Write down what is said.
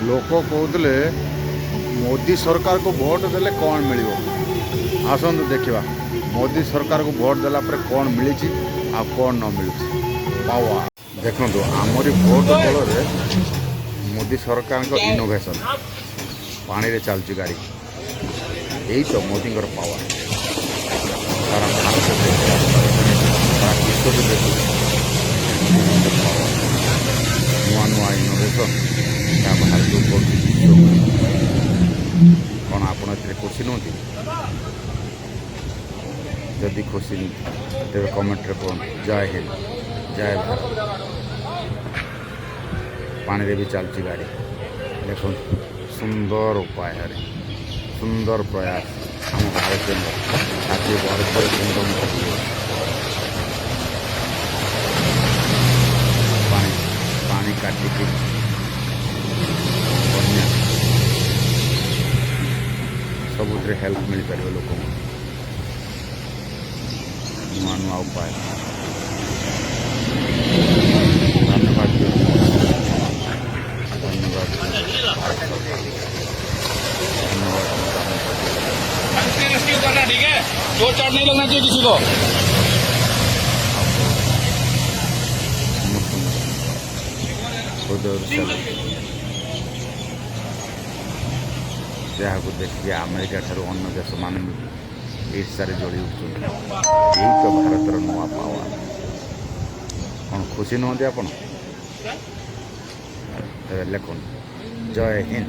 लोक कहते मोदी सरकार को भोट देले कौन मिल आसतु देखा मोदी सरकार को भोट देला पर कौन मिली आ कौन न मिलूँ पावा देखो आमरी भोट बल मोदी सरकार को इनोवेशन पानी रे चलती गाड़ी यही तो मोदी पावर सारा भारत सारा विश्व को देखो नुआ नुआ इनोवेशन भारत कौन आप खुशी नुहति जदि खुशी तेरे कमेंट रे कहूँ जय हिंद जय भारत पानी रे भी चलती गाड़ी देखो सुंदर उपाय है सुंदर प्रयास आम भारतीय आज भारत पानी पानी काटिकी बन्या सबुरे हेल्प मिल पार लोक नुआ नुआ उपाय धन्यवाद धन्यवाद करना ठीक है, जोर चोट नहीं लगना चाहिए किसी को। जहाँ को देखिए अमेरिका ठारू अन्य देश मान ईर्षार जोड़ी उठुंट यही तो भारतर नुआ पावर कौन खुशी नुहति आप लिखुन जय हिंद।